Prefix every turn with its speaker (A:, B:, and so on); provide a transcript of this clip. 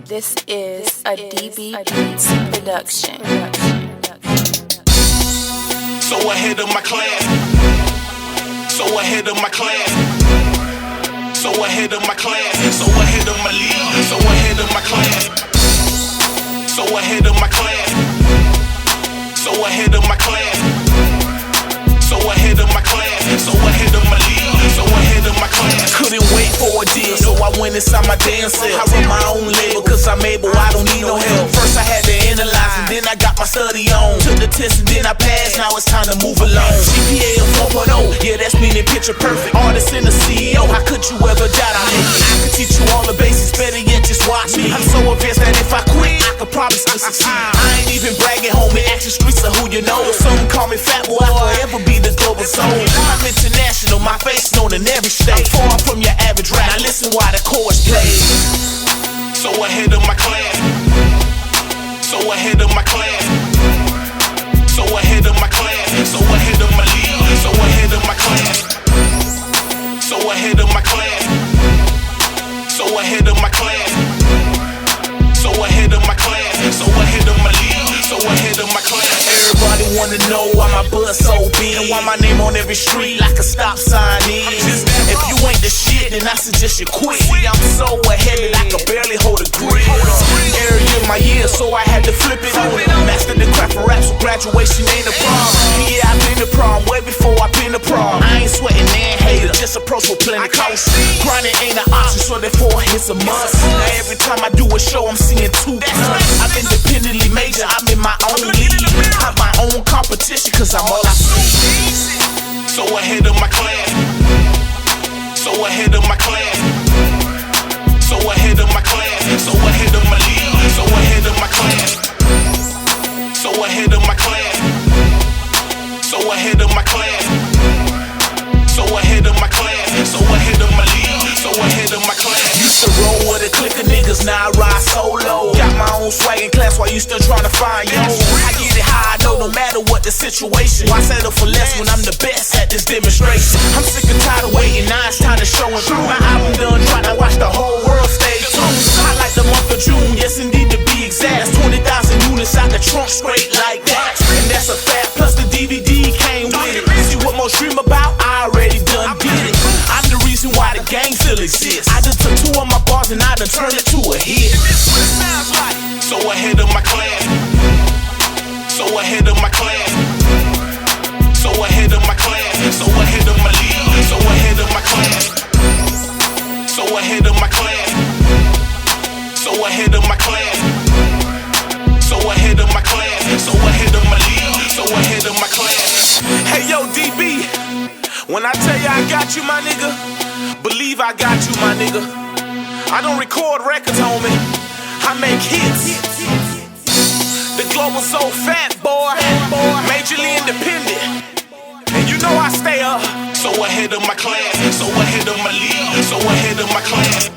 A: This is a DB Beats production.
B: So ahead of my class. So ahead of my class. So ahead of my class. So ahead of my league. So ahead of my class. So ahead of my class. So ahead of my class. So ahead of my class. So ahead of my league. So ahead of my class. Couldn't wait for a deal, so I went inside my damn self. I run my own label, cause I'm able, I don't need no help. First I had to analyze, and then I got my study on. Took the test and then I passed, now it's time to move along. GPA of 4.0, yeah, that's meaning picture perfect. Artist and a CEO, how could you ever doubt I make it? I could teach you all the basics, better yet just watch me. I'm so advanced that if I quit, I could probably still succeed. I ain't even bragging, homie, action streets are who you know. Some call me Phatboi, I'll forever be the global soul. I'm international, my face known in every state. I'm far from your average rap, now listen while the chorus plays. So ahead of my class. So ahead of my class. So ahead of my class. So ahead of my league. So ahead of my class. So ahead of my class. So ahead of my class. So ahead of my class. So ahead of my league. So ahead of my class. Everybody wanna know why my buzz so big, and why my name on every street like a stop sign is. If you ain't the shit, then I suggest you quit. See, I'm so ahead that I can barely hold a grip. Every year my year, so I had to flip it on it. Mastered the craft of rap, so graduation ain't a problem. Yeah, I've been the prom way before I've been the prom. I ain't sweating and hater, just approach with plenty coast. Grinding ain't an option, so therefore it's a must. Now every time I do a show, I'm seeing 2 plus. I've independently major, I'm in my own league. I'm my own competition, cause I'm all I see. So ahead of my class. So ahead of my class. So ahead of my class. So ahead of my league. So ahead of my class. So ahead of my class. So ahead of my class. So ahead of my class. So ahead of my league. So ahead of my class. Used to roll with a clique of niggas, now I ride solo. Got my own swag in class while you still trying to find yo. I get it how I know, no matter what the situation. Why settle for less when I'm the best at this demonstration? I'm sick and tired of waiting, now it's time to show and prove. My album done, try to watch the whole world stay tuned. I like the month of June, yes indeed to be exact. That's 20,000 units out the trunk straight like that. And that's a fact, plus the DVD came with it. See what most dream about, I already done did it. I'm the reason why the gang still exists. I just took 2 of my bars and I done turned it to a hit. So ahead of my class. So ahead of my class. So ahead of my class. So ahead of my league. So ahead of my class. So ahead of my class. So ahead of my class. So ahead of my class. So ahead of my league. So ahead of my class. Hey yo, DB. When I tell you I got you, my nigga, believe I got you, my nigga. I don't record records, homie. I make hits. The global soul Phatboi, majorly independent. And you know I stay up. So ahead of my class, so ahead of my league, so ahead of my class.